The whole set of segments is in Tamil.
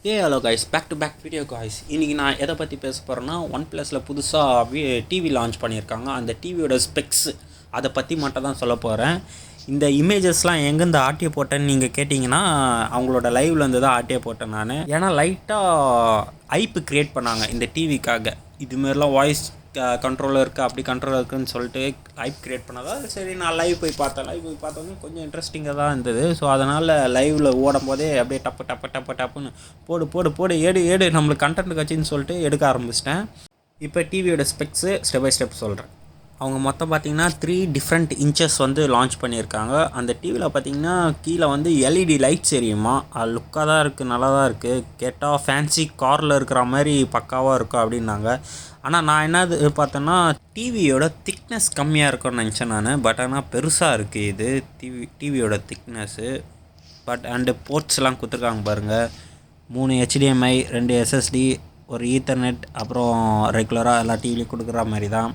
Hello guys, back to back video guys. இன்றைக்கி நான் எதை பற்றி பேச போகிறேன்னா, ஒன் ப்ளஸில் புதுசாக டிவி லான்ச் பண்ணியிருக்காங்க. அந்த டிவியோட ஸ்பெக்ஸ் அதை பற்றி மட்டும் தான் சொல்ல போகிறேன். இந்த இமேஜஸ்லாம் எங்கேருந்து ஆட்டிய போட்டேன்னு நீங்கள் கேட்டிங்கன்னா, அவங்களோட லைவ்லேருந்து தான் ஆட்டிய போட்டேன் நான். ஏன்னா லைட்டாக ஐப்பு க்ரியேட் பண்ணாங்க இந்த டிவிக்காக. இதுமாரிலாம் வாய்ஸ் கண்ட்ரோலில் இருக்குது, அப்படி கண்ட்ரோலில் இருக்குதுன்னு சொல்லிட்டு லைவ் க்ரியேட் பண்ணதான். சரி, நான் லைவ் போய் பார்த்தோன்னே கொஞ்சம் இன்ட்ரெஸ்டிங்காக தான் இருந்தது. ஸோ அதனால் லைவில் ஓடும் போதே அப்படியே டப்புன்னு போடு ஏடு நம்மளுக்கு கண்டென்ட் கட்சின்னு சொல்லிட்டு எடுக்க ஆரம்பிச்சிட்டேன். இப்போ டிவியோட ஸ்பெக்ஸு ஸ்டெப் பை ஸ்டெப் சொல்கிறேன். அவங்க மொத்தம் பார்த்திங்கன்னா 3 டிஃப்ரெண்ட் இன்ச்சஸ் வந்து லான்ச் பண்ணியிருக்காங்க. அந்த டிவியில் பார்த்திங்கன்னா கீழே வந்து எல்இடி லைட்ஸ் எரியுமா. அது லுக்காக தான் இருக்குது, நல்லா தான் இருக்குது. கேட்டால் ஃபேன்சி காரில் இருக்கிற மாதிரி பக்காவாக இருக்கும் அப்படின்னாங்க. ஆனால் நான் என்ன பார்த்தேன்னா, டிவியோட திக்னஸ் கம்மியாக இருக்கும்னு நினச்சேன் நான். பட் ஆனால் பெருசாக இருக்குது இது டிவியோட திக்னஸ்ஸு. பட் அண்டு போர்ட்ஸ்லாம் கொடுத்துருக்காங்க பாருங்கள். 3 HDMI, 2 SSD, ஒரு ஈத்தர்நெட், அப்புறம் ரெகுலராக எல்லா டிவிலையும் கொடுக்குற மாதிரி தான்.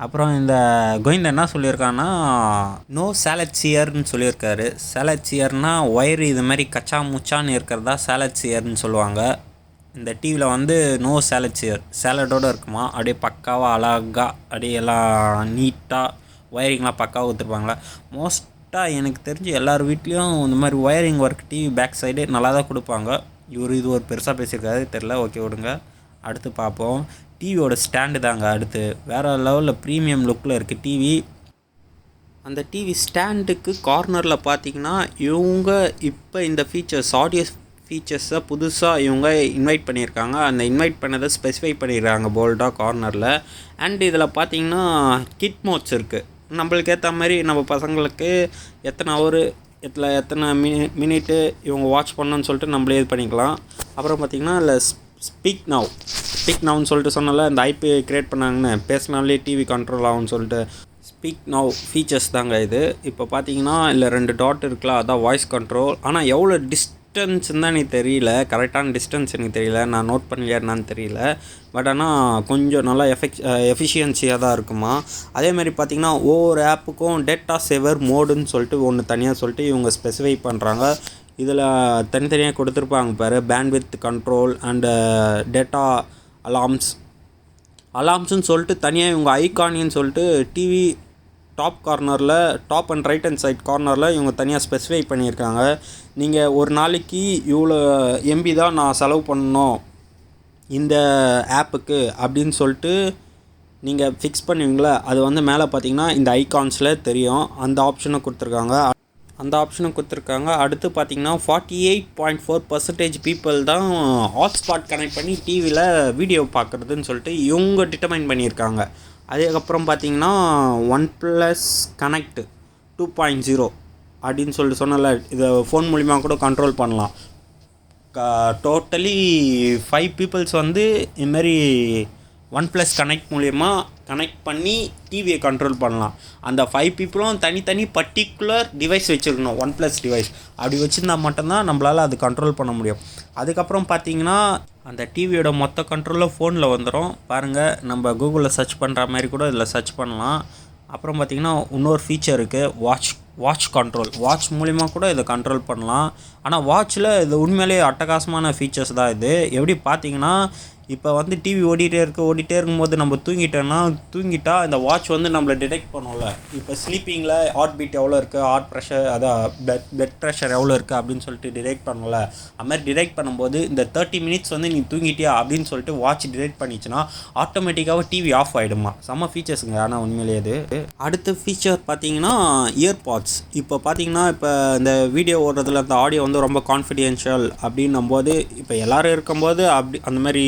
அப்புறம் இந்த கோவிந்தன் என்ன சொல்லியிருக்காங்கன்னா, நோ சேலட் சியர்னு சொல்லியிருக்காரு. சேலட் சியர்னால் ஒயர் இது மாதிரி கச்சா முச்சான்னு இருக்கிறதா சேலட் சியர்னு சொல்லுவாங்க. இந்த டிவியில் வந்து நோ சேலட் சியர், சேலடோடு இருக்குமா. அப்படியே பக்காவாக அழகாக அப்படியே எல்லாம் நீட்டாக ஒயரிங்லாம் பக்காவாக கொடுத்துருப்பாங்களா. மோஸ்ட்டாக எனக்கு தெரிஞ்சு எல்லார் வீட்லேயும் இந்த மாதிரி wiring work TV back side நல்லா தான் கொடுப்பாங்க. இது ஒரு பெருசாக பேசியிருக்காரு, தெரில. ஓகே, விடுங்க, அடுத்து பார்ப்போம். டிவியோட ஸ்டாண்டு தாங்க அடுத்து. வேறு லெவலில் ப்ரீமியம் லுக்கில் இருக்குது டிவி. அந்த டிவி ஸ்டாண்டுக்கு கார்னரில் பார்த்திங்கன்னா இவங்க இப்போ இந்த ஆடியோ ஃபீச்சர்ஸை புதுசாக இவங்க இன்வைட் பண்ணியிருக்காங்க. அந்த இன்வைட் பண்ணதை ஸ்பெசிஃபை பண்ணிடுறாங்க போல்டாக கார்னரில். அண்ட் இதில் பார்த்திங்கன்னா கிட் மோட்ஸ் இருக்குது. நம்மளுக்கு ஏற்ற மாதிரி நம்ம பசங்களுக்கு எத்தனை ஹவரு எத்தனை மினிட்டு இவங்க வாட்ச் பண்ணணுன்னு சொல்லிட்டு நம்மளே இது பண்ணிக்கலாம். அப்புறம் பார்த்திங்கன்னா இல்லை ஸ்பீக் நவுன்னு சொல்லிட்டு சொன்னால இந்த ஐபி க்ரியேட் பண்ணாங்கன்னு, பேசினாலே டிவி கண்ட்ரோல் ஆகும்னு சொல்லிட்டு ஸ்பீக் நவ் ஃபீச்சர்ஸ் தாங்க இது. இப்போ பார்த்தீங்கன்னா இல்லை 2 டாட் இருக்கலாம், அதான் வாய்ஸ் கண்ட்ரோல். ஆனால் எவ்வளோ டிஸ்டன்ஸ்ன்னு தான் எனக்கு தெரியல, கரெக்டான டிஸ்டன்ஸ் எனக்கு தெரியல, நான் நோட் பண்ணலையா என்னன்னு தெரியல. பட் ஆனால் கொஞ்சம் நல்லா எஃபிஷியன்சியாக தான் இருக்குமா. அதேமாதிரி பார்த்திங்கன்னா ஒவ்வொரு ஆப்புக்கும் டேட்டா சேவர் மோடுன்னு சொல்லிட்டு ஒன்று தனியாக சொல்லிட்டு இவங்க ஸ்பெசிஃபை பண்ணுறாங்க. இதில் தனித்தனியாக கொடுத்துருப்பாங்க பாரு, பேண்ட்வித் கண்ட்ரோல் அண்டு டேட்டா அலார்ம்ஸ்ன்னு சொல்லிட்டு தனியாக இவங்க ஐகானின்னு சொல்லிட்டு TV top and right and side கார்னரில் இவங்க தனியாக ஸ்பெசிஃபை பண்ணியிருக்காங்க. நீங்கள் ஒரு நாளைக்கு இவ்வளோ எம்பி தான் நான் செலவு பண்ணணும் இந்த ஆப்புக்கு அப்படின்னு சொல்லிட்டு நீங்கள் ஃபிக்ஸ் பண்ணுவீங்களா, அது வந்து மேலே பார்த்தீங்கன்னா இந்த ஐகான்ஸில் தெரியும். அந்த ஆப்ஷனை கொடுத்துருக்காங்க. அடுத்து பார்த்திங்கன்னா 48.4% பீப்புள் தான் ஹாட்ஸ்பாட் கனெக்ட் பண்ணி டிவியில் வீடியோ பார்க்குறதுன்னு சொல்லிட்டு இவங்க டிட்டர்மைன் பண்ணியிருக்காங்க. அதுக்கப்புறம் பார்த்திங்கன்னா OnePlus Connect 2.0 அப்படின்னு சொல்லிட்டு சொன்னல, இதை ஃபோன் மூலிமா கூட கண்ட்ரோல் பண்ணலாம். டோட்டலி 5 பீப்புள்ஸ் வந்து இதுமாரி OnePlus Connect மூலயமா கனெக்ட் பண்ணி டிவியை கண்ட்ரோல் பண்ணலாம். அந்த 5 பீப்புளும் தனித்தனி பர்டிகுலர் டிவைஸ் வச்சுருக்கணும், OnePlus டிவைஸ். அப்படி வச்சுருந்தா மட்டும்தான் நம்மளால் அது கண்ட்ரோல் பண்ண முடியும். அதுக்கப்புறம் பார்த்திங்கன்னா அந்த டிவியோட மொத்த கண்ட்ரோலில் ஃபோனில் வந்துடும் பாருங்கள். நம்ம கூகுளில் சர்ச் பண்ணுற மாதிரி கூட இதில் சர்ச் பண்ணலாம். அப்புறம் பார்த்திங்கன்னா இன்னொரு ஃபீச்சர் இருக்குது, வாட்ச் கண்ட்ரோல். வாட்ச் மூலிமா கூட இதை கண்ட்ரோல் பண்ணலாம். ஆனால் வாட்சில் இது உண்மையிலே அட்டகாசமான ஃபீச்சர்ஸ் தான் இது. எப்படி பார்த்திங்கன்னா, இப்போ வந்து டிவி ஓடிட்டே இருக்கும்போது நம்ம தூங்கிட்டா இந்த வாட்ச் வந்து நம்மளை டிடெக்ட் பண்ணும்ல. இப்போ ஸ்லீப்பிங்கில் ஹார்ட் பீட் எவ்வளோ இருக்குது, ஹார்ட் ப்ரெஷர், அதான் பிளட் ப்ரெஷர் எவ்வளோ இருக்குது அப்படின்னு சொல்லிட்டு டிடெக்ட் பண்ணும்ல. அது மாதிரி டிடெக்ட் பண்ணும்போது இந்த 30 மினிட்ஸ் வந்து நீ தூங்கிட்டியா அப்படின்னு சொல்லிட்டு வாட்ச் டிடெக்ட் பண்ணிச்சுன்னா ஆட்டோமேட்டிக்காக டிவி ஆஃப் ஆகிடுமா. செம்ம ஃபீச்சர்ஸுங்க. ஆனால் உண்மையிலே இது. அடுத்த ஃபீச்சர் பார்த்தீங்கன்னா இயர்பாட்ஸ். இப்போ பார்த்தீங்கன்னா இப்போ இந்த வீடியோ ஓடுறதுல அந்த ஆடியோ வந்து ரொம்ப கான்ஃபிடென்ஷியல் அப்படின்னும் போது, இப்போ எல்லோரும் இருக்கும்போது அந்த மாதிரி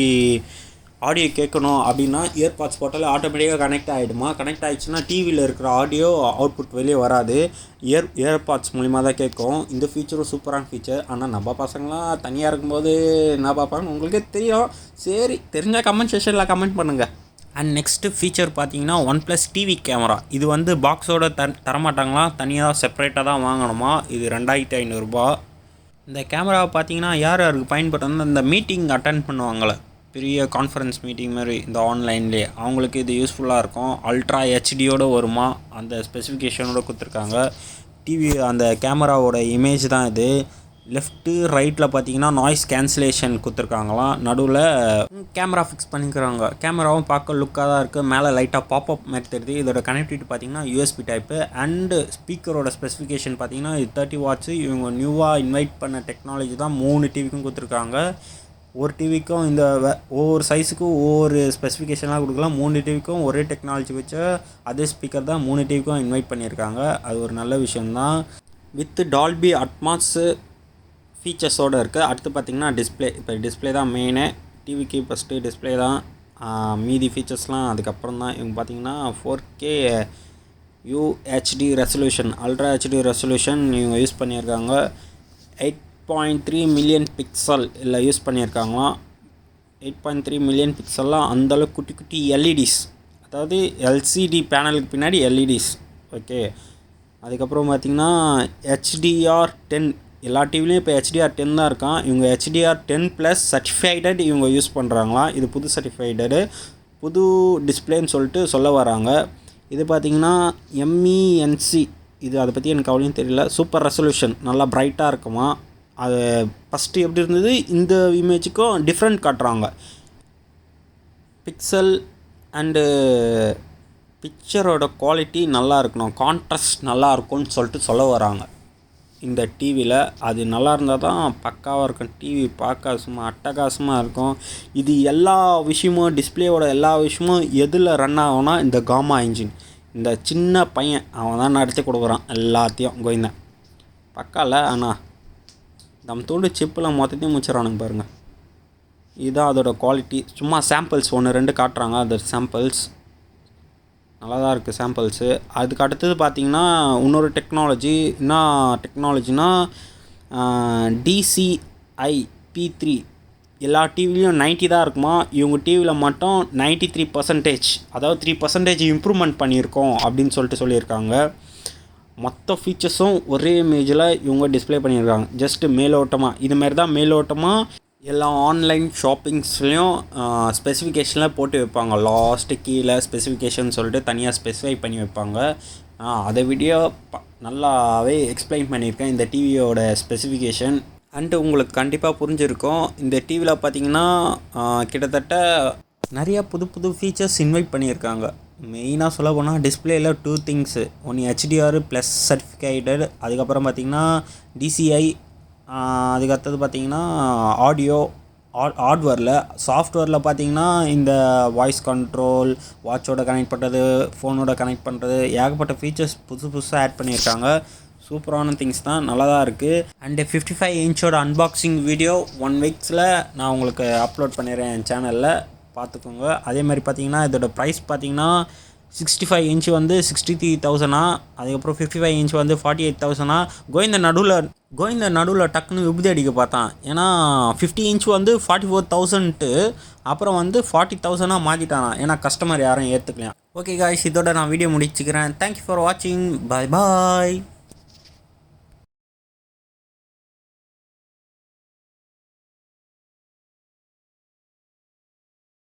ஆடியோ கேட்கணும் அப்படின்னா இயர்பாட்ஸ் போட்டாலே ஆட்டோமேட்டிக்காக கனெக்ட் ஆகிடுமா. கனெக்ட் ஆகிடுச்சுன்னா டிவியில் இருக்கிற ஆடியோ அவுட்புட் வெளியே வராது, இயர்பாட்ஸ் மூலிமா தான் கேட்கும். இந்த ஃபீச்சரும் சூப்பரான ஃபீச்சர். ஆனால் நம்ம பசங்களாம் தனியாக இருக்கும்போது என்ன பார்ப்பாங்க உங்களுக்கே தெரியும். சரி, தெரிஞ்சால் கமெண்ட் செக்ஷனில் கமெண்ட் பண்ணுங்கள். அண்ட் நெக்ஸ்ட்டு ஃபீச்சர் பார்த்தீங்கன்னா OnePlus டிவி கேமரா. இது வந்து பாக்ஸோடு தரமாட்டாங்களாம், தனியாக செப்பரேட்டாக தான் வாங்கணுமா. இது 2500 ரூபா. இந்த கேமராவை பார்த்தீங்கன்னா யாருக்கு பயன்படுத்தணும், இந்த மீட்டிங் அட்டென்ட் பண்ணுவாங்களே, பெரிய கான்ஃபரன்ஸ் மீட்டிங் மாதிரி இந்த ஆன்லைன்லேயே, அவங்களுக்கு இது யூஸ்ஃபுல்லாக இருக்கும். அல்ட்ரா ஹெச்டியோடு வருமா, அந்த ஸ்பெசிஃபிகேஷனோடு கொடுத்துருக்காங்க. டிவி அந்த கேமராவோட இமேஜ் தான் இது. லெஃப்ட்டு ரைட்டில் பார்த்தீங்கன்னா நாய்ஸ் கேன்சலேஷன் கொடுத்துருக்காங்களாம். நடுவில் கேமரா ஃபிக்ஸ் பண்ணிக்கிறாங்க. கேமராவும் பார்க்க லுக்காக தான் இருக்குது. மேலே லைட்டாக பாப்அப் மாதிரி தெரியுது. இதோட கனெக்டிவிட்டி பார்த்தீங்கன்னா யூஎஸ்பி டைப்பு. அண்டு ஸ்பீக்கரோட ஸ்பெசிஃபிகேஷன் பார்த்தீங்கன்னா இது 30 வாட்ஸு. இவங்க நியூவாக இன்வைட் பண்ண டெக்னாலஜி தான் 3 டிவிக்கும் கொடுத்துருக்காங்க. ஒரு டிவிக்கும் இந்த ஒவ்வொரு சைஸுக்கும் ஒவ்வொரு ஸ்பெசிஃபிகேஷனாக கொடுக்கலாம். 3 டிவிக்கும் ஒரே டெக்னாலஜி வச்ச அதே ஸ்பீக்கர் தான் 3 டிவிக்கும் இன்வைட் பண்ணியிருக்காங்க. அது ஒரு நல்ல விஷயந்தான். வித் டால்பி அட்மாஸு ஃபீச்சர்ஸோடு இருக்குது. அடுத்து பார்த்திங்கன்னா டிஸ்பிளே. இப்போ டிஸ்பிளே தான் மெயினு. டிவிக்கு ஃபஸ்ட்டு டிஸ்பிளே தான், மீதி ஃபீச்சர்ஸ்லாம் அதுக்கப்புறம் தான். இவங்க பார்த்திங்கன்னா 4K UHD resolution, ultra HD resolution இவங்க யூஸ் பண்ணியிருக்காங்க. 8.3 மில்லியன் பிக்சல் இல்லை யூஸ் பண்ணியிருக்காங்களாம். 8.3 மில்லியன் பிக்சல்லாம் அந்தளவுக்கு குட்டி குட்டி எல்இடிஸ், அதாவது எல்சிடி பேனலுக்கு பின்னாடி எல்இடிஸ். ஓகே, அதுக்கப்புறம் பார்த்திங்கன்னா HDR10 எல்லா டிவிலையும் இப்போ HDR10 தான் இருக்கான். இவங்க HDR10+ சர்டிஃபைடட் இவங்க யூஸ் பண்ணுறாங்களாம். இது புது சர்டிஃபைடடு, புது டிஸ்பிளேன்னு சொல்லிட்டு சொல்ல வராங்க. இது பார்த்திங்கன்னா MENC, இது அதை பற்றி எனக்கு அவ்வளோயும் தெரியல. சூப்பர் ரெசல்யூஷன், நல்லா பிரைட்டாக இருக்குமா. அது ஃபஸ்ட்டு எப்படி இருந்தது, இந்த இமேஜுக்கும் டிஃப்ரெண்ட் காட்டுறாங்க. பிக்சல் அண்டு பிக்சரோட குவாலிட்டி நல்லா இருக்கணும், கான்ட்ராஸ்ட் நல்லா இருக்கும்னு சொல்லிட்டு சொல்ல வராங்க இந்த டிவியில். அது நல்லா இருந்தால் தான் பக்காவாக இருக்கும். டிவி பார்க்க சும்மா அட்டகாசமாக இருக்கும். இது எல்லா விஷயமும், டிஸ்பிளேயோட எல்லா விஷயமும் எதில் ரன் ஆகும்னா இந்த காமா இன்ஜின். இந்த சின்ன பையன் அவன் தான் நடத்தி கொடுக்குறான் எல்லாத்தையும். கோவிந்தன் பக்கால. ஆனால் நம்ம தோண்டு சிப்பில் மொத்தத்தையும் முடிச்சிடறானுங்க பாருங்கள். இதுதான் அதோட குவாலிட்டி. சும்மா சாம்பிள்ஸ் 1-2 காட்டுறாங்க. அது சாம்பிள்ஸ் நல்லா தான் இருக்குது சாம்பிள்ஸு. அதுக்கு அடுத்தது பார்த்திங்கன்னா இன்னொரு டெக்னாலஜி. என்ன டெக்னாலஜினா DCI P3. எல்லா டிவிலையும் 90 தான் இருக்குமா. இவங்க டிவியில் மட்டும் 93%, அதாவது 3% இம்ப்ரூவ்மெண்ட் பண்ணியிருக்கோம் அப்படின்னு சொல்லிட்டு சொல்லியிருக்காங்க. மொத்த ஃபீச்சர்ஸும் ஒரே இமேஜில் இவங்க டிஸ்பிளே பண்ணியிருக்காங்க. ஜஸ்ட்டு மேலோட்டமாக, இதுமாரி தான் மேலோட்டமாக எல்லா ஆன்லைன் ஷாப்பிங்ஸ்லேயும் ஸ்பெசிஃபிகேஷனில் போட்டு வைப்பாங்க. லாஸ்ட்டு கீழே ஸ்பெசிஃபிகேஷன் சொல்லிட்டு தனியாக ஸ்பெசிஃபை பண்ணி வைப்பாங்க. அதை வீடியோ நல்லாவே எக்ஸ்பிளைன் பண்ணியிருக்கேன் இந்த டிவியோட ஸ்பெசிஃபிகேஷன். அண்டு உங்களுக்கு கண்டிப்பாக புரிஞ்சிருக்கும். இந்த டிவியில் பார்த்திங்கன்னா கிட்டத்தட்ட நிறையா புது புது ஃபீச்சர்ஸ் இன்வைட் பண்ணியிருக்காங்க. மெயினாக சொல்ல போனால் டிஸ்பிளேயில் 2 திங்ஸு. ஒன்று HDR+ சர்டிஃபிகேட்டட், அதுக்கப்புறம் பார்த்திங்கன்னா DCI, அதுக்கடுத்தது பார்த்திங்கன்னா ஆடியோ. ஹார்ட்வேரில், சாஃப்ட்வேரில் பார்த்திங்கன்னா இந்த வாய்ஸ் கண்ட்ரோல், வாட்சோட கனெக்ட் பண்ணுறது, ஃபோனோட கனெக்ட் பண்ணுறது, ஏகப்பட்ட ஃபீச்சர்ஸ் புதுசாக ஆட் பண்ணியிருக்காங்க. சூப்பரான திங்ஸ் தான், நல்லா தான் இருக்குது. அண்டு 55 இன்ச்சோட அன்பாக்சிங் வீடியோ 1 வீக்ஸில் நான் உங்களுக்கு அப்லோட் பண்ணிடுறேன் என் சேனலில், பார்த்துக்கோங்க. அதே மாதிரி பார்த்திங்கன்னா இதோட ப்ரைஸ் பார்த்திங்கன்னா 65 இன்ச்சு வந்து 63,000, அதுக்கப்புறம் 55 இன்ச் வந்து 48,000. கோவிந்த நடுவில் டக்குன்னு விபதி அடிக்க பார்த்தான். ஏன்னா 50 இன்ச் வந்து 44,000, அப்புறம் வந்து 40,000 மாற்றிட்டானா. ஏன்னா கஸ்டமர் யாரும் ஏற்றுக்கலாம். ஓகே காய்ஸ், இதோட நான் வீடியோ முடிச்சுக்கிறேன். தேங்க்யூ ஃபார் வாட்சிங். பாய் பாய்.